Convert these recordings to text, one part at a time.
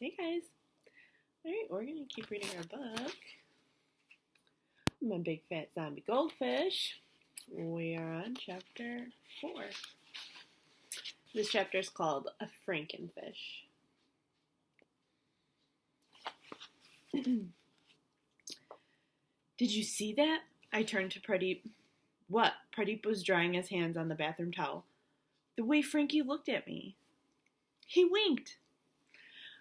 Hey guys. Alright, we're going to keep reading our book. My Big Fat Zombie Goldfish. We are on chapter 4. This chapter is called A Frankenfish. Did you see that? I turned to Pradeep. What? Pradeep was drying his hands on the bathroom towel. The way Frankie looked at me. He winked.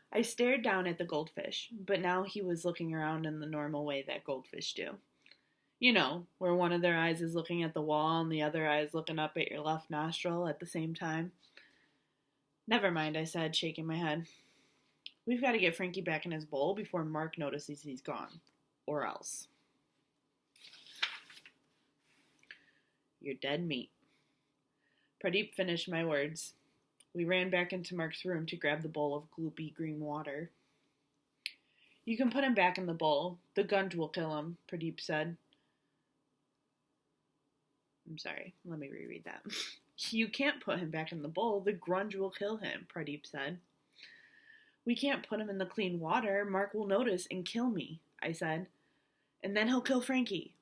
I stared down at the goldfish, but now he was looking around in the normal way that goldfish do. You know, where one of their eyes is looking at the wall and the other eye is looking up at your left nostril at the same time. Never mind, I said, shaking my head. We've got to get Frankie back in his bowl before Mark notices he's gone. Or else. You're dead meat. Pradeep finished my words. We ran back into Mark's room to grab the bowl of gloopy green water. You can put him back in the bowl. The gunge will kill him, Pradeep said. I'm sorry, let me reread that. You can't put him back in the bowl. The grunge will kill him, Pradeep said. We can't put him in the clean water. Mark will notice and kill me, I said. And then he'll kill Frankie.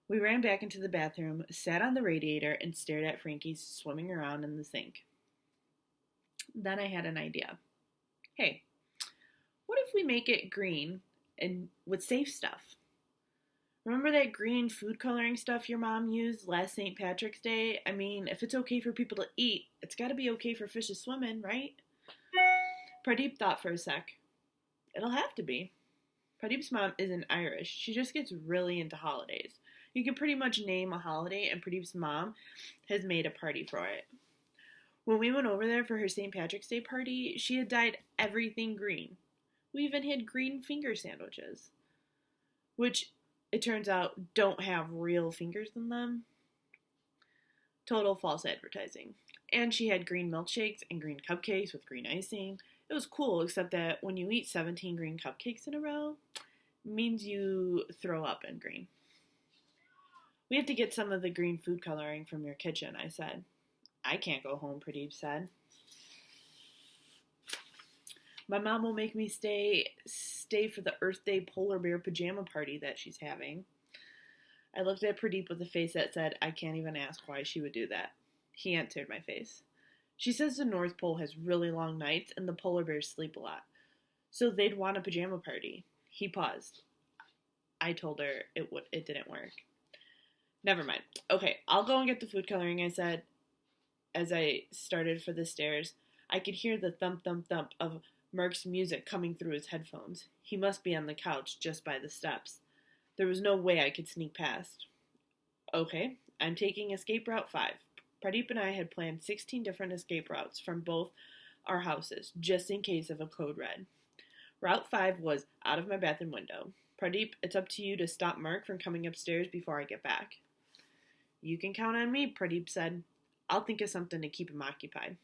We ran back into the bathroom, sat on the radiator, and stared at Frankie swimming around in the sink. Then I had an idea. Hey, what if we make it green and with safe stuff? Remember that green food coloring stuff your mom used last St. Patrick's Day? I mean, if it's okay for people to eat, it's got to be okay for fish to swim in, right? Pradeep thought for a sec. It'll have to be. Pradeep's mom isn't Irish. She just gets really into holidays. You can pretty much name a holiday, and Pradeep's mom has made a party for it. When we went over there for her St. Patrick's Day party, she had dyed everything green. We even had green finger sandwiches, which, it turns out, don't have real fingers in them. Total false advertising. And she had green milkshakes and green cupcakes with green icing. It was cool, except that when you eat 17 green cupcakes in a row, it means you throw up in green. We have to get some of the green food coloring from your kitchen, I said. I can't go home, Pradeep said. My mom will make me stay for the Earth Day polar bear pajama party that she's having. I looked at Pradeep with a face that said, I can't even ask why she would do that. He answered my face. She says the North Pole has really long nights and the polar bears sleep a lot. So they'd want a pajama party. He paused. I told her it didn't work. Never mind. Okay, I'll go and get the food coloring, I said. As I started for the stairs, I could hear the thump, thump, thump of Mark's music coming through his headphones. He must be on the couch just by the steps. There was no way I could sneak past. Okay, I'm taking escape route 5. Pradeep and I had planned 16 different escape routes from both our houses, just in case of a code red. Route 5 was out of my bathroom window. Pradeep, it's up to you to stop Mark from coming upstairs before I get back. You can count on me, Pradeep said. I'll think of something to keep him occupied.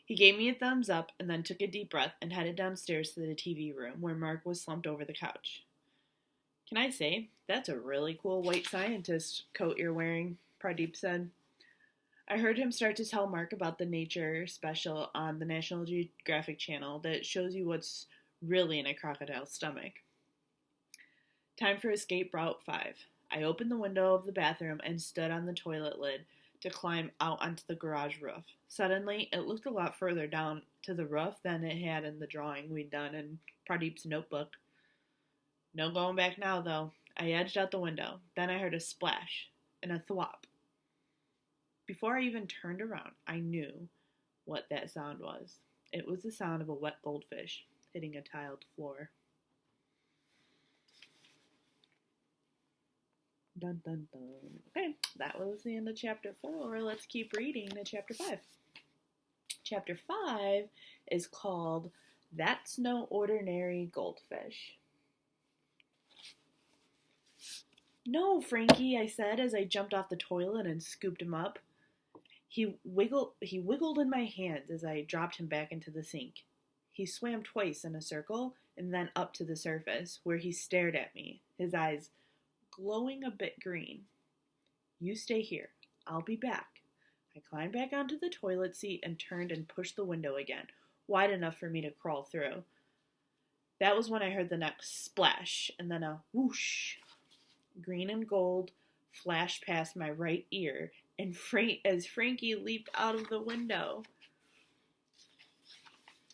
He gave me a thumbs up and then took a deep breath and headed downstairs to the TV room where Mark was slumped over the couch. Can I say, that's a really cool white scientist coat you're wearing, Pradeep said. I heard him start to tell Mark about the nature special on the National Geographic Channel that shows you what's really in a crocodile's stomach. Time for escape route 5. I opened the window of the bathroom and stood on the toilet lid to climb out onto the garage roof. Suddenly, it looked a lot further down to the roof than it had in the drawing we'd done in Pradeep's notebook. No going back now, though. I edged out the window. Then I heard a splash and a thwop. Before I even turned around, I knew what that sound was. It was the sound of a wet goldfish hitting a tiled floor. Dun, dun, dun. Okay, that was the end of chapter 4. Let's keep reading to chapter 5. Chapter 5 is called That's No Ordinary Goldfish. No, Frankie, I said as I jumped off the toilet and scooped him up. He wiggled in my hands as I dropped him back into the sink. He swam twice in a circle and then up to the surface, where he stared at me, his eyes glowing a bit green. You stay here. I'll be back. I climbed back onto the toilet seat and turned and pushed the window again, wide enough for me to crawl through. That was when I heard the next splash, and then a whoosh. Green and gold flashed past my right ear, and as Frankie leaped out of the window.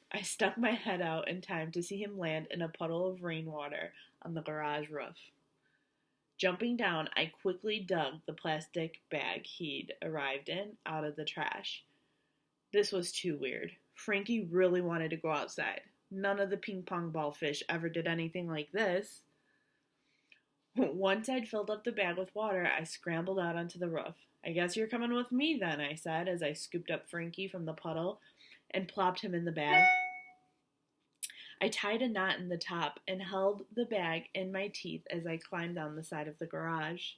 I stuck my head out in time to see him land in a puddle of rainwater on the garage roof. Jumping down, I quickly dug the plastic bag he'd arrived in out of the trash. This was too weird. Frankie really wanted to go outside. None of the ping pong ball fish ever did anything like this. Once I'd filled up the bag with water, I scrambled out onto the roof. I guess you're coming with me then, I said as I scooped up Frankie from the puddle and plopped him in the bag. I tied a knot in the top and held the bag in my teeth as I climbed down the side of the garage.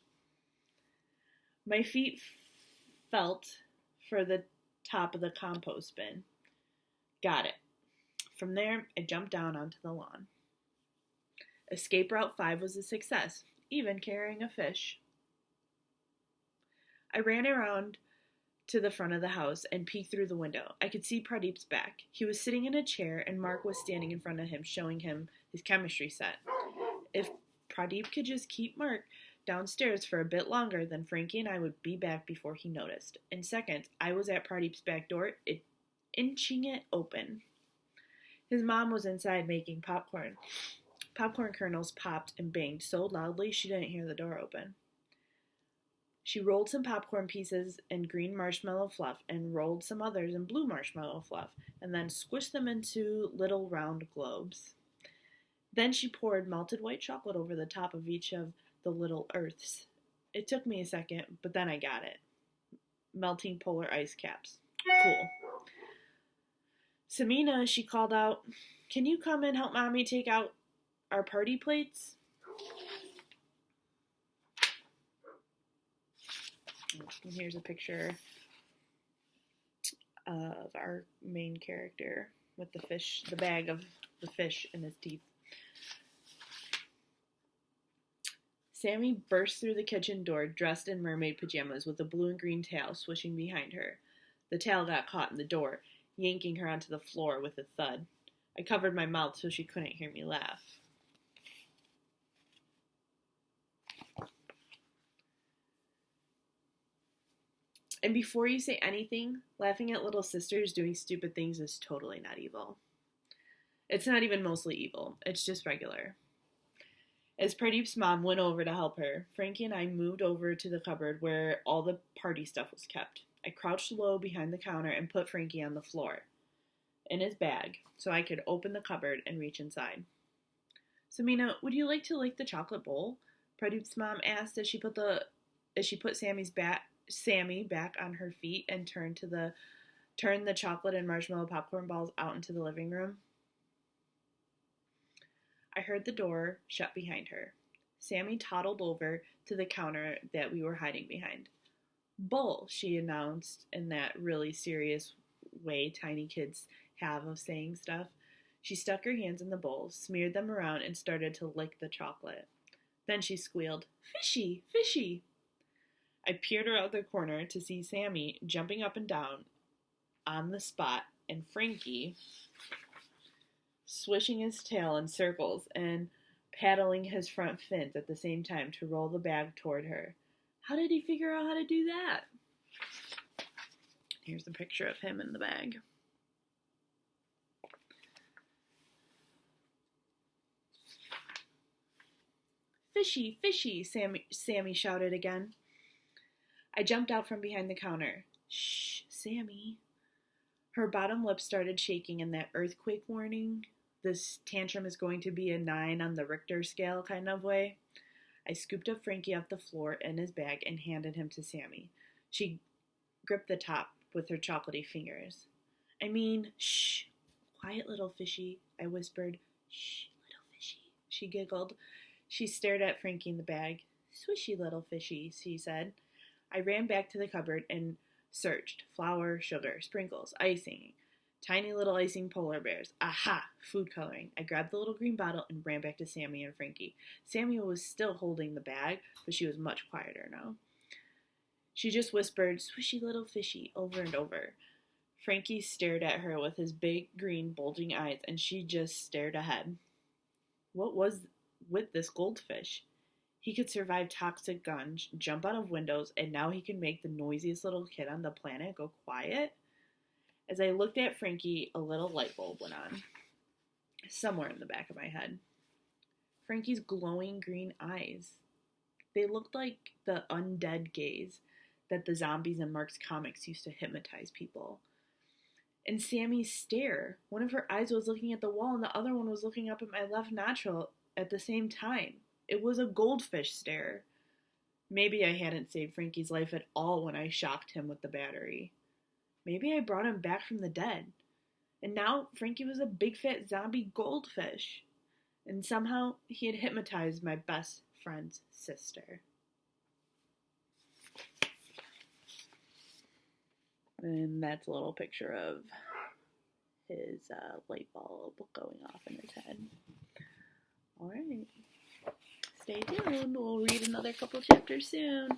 My feet felt for the top of the compost bin. Got it. From there, I jumped down onto the lawn. Escape Route 5 was a success, even carrying a fish. I ran around to the front of the house and peeked through the window. I could see Pradeep's back. He was sitting in a chair and Mark was standing in front of him, showing him his chemistry set. If Pradeep could just keep Mark downstairs for a bit longer, then Frankie and I would be back before he noticed. In seconds, I was at Pradeep's back door, inching it open. His mom was inside making popcorn. Popcorn kernels popped and banged so loudly she didn't hear the door open. She rolled some popcorn pieces in green marshmallow fluff and rolled some others in blue marshmallow fluff and then squished them into little round globes. Then she poured melted white chocolate over the top of each of the little earths. It took me a second, but then I got it. Melting polar ice caps. Cool. Samina, she called out, "Can you come and help Mommy take out our party plates?" And here's a picture of our main character with the fish, the bag of the fish in his teeth. Sammy burst through the kitchen door, dressed in mermaid pajamas with a blue and green tail swishing behind her. The tail got caught in the door, yanking her onto the floor with a thud. I covered my mouth so she couldn't hear me laugh. And before you say anything, laughing at little sisters doing stupid things is totally not evil. It's not even mostly evil. It's just regular. As Pradeep's mom went over to help her, Frankie and I moved over to the cupboard where all the party stuff was kept. I crouched low behind the counter and put Frankie on the floor, in his bag, so I could open the cupboard and reach inside. "Samina, would you like to lick the chocolate bowl?" Pradeep's mom asked as she put Sammy back on her feet and turned the chocolate and marshmallow popcorn balls out into the living room. I heard the door shut behind her. Sammy toddled over to the counter that we were hiding behind. "Bowl," she announced in that really serious way tiny kids have of saying stuff. She stuck her hands in the bowl, smeared them around, and started to lick the chocolate. Then she squealed, "Fishy, fishy." I peered around the corner to see Sammy jumping up and down on the spot and Frankie swishing his tail in circles and paddling his front fins at the same time to roll the bag toward her. How did he figure out how to do that? Here's a picture of him in the bag. "Fishy, fishy," Sammy shouted again. I jumped out from behind the counter. "Shh, Sammy." Her bottom lip started shaking in that earthquake warning. This tantrum is going to be a 9 on the Richter scale kind of way. I scooped up Frankie off the floor in his bag and handed him to Sammy. She gripped the top with her chocolatey fingers. Shh, quiet little fishy," I whispered. "Shh, little fishy," she giggled. She stared at Frankie in the bag. "Swishy little fishy," she said. I ran back to the cupboard and searched. Flour, sugar, sprinkles, icing, tiny little icing polar bears. Aha! Food coloring. I grabbed the little green bottle and ran back to Sammy and Frankie. Sammy was still holding the bag, but she was much quieter now. She just whispered, "Swishy little fishy," over and over. Frankie stared at her with his big, green, bulging eyes, and she just stared ahead. What was with this goldfish? He could survive toxic guns, jump out of windows, and now he can make the noisiest little kid on the planet go quiet? As I looked at Frankie, a little light bulb went on, somewhere in the back of my head. Frankie's glowing green eyes. They looked like the undead gaze that the zombies in Mark's comics used to hypnotize people. And Sammy's stare. One of her eyes was looking at the wall and the other one was looking up at my left nostril at the same time. It was a goldfish stare. Maybe I hadn't saved Frankie's life at all when I shocked him with the battery. Maybe I brought him back from the dead. And now Frankie was a big fat zombie goldfish. And somehow he had hypnotized my best friend's sister. And that's a little picture of his light bulb going off in his head. Alright. Stay tuned. We'll read another couple chapters soon.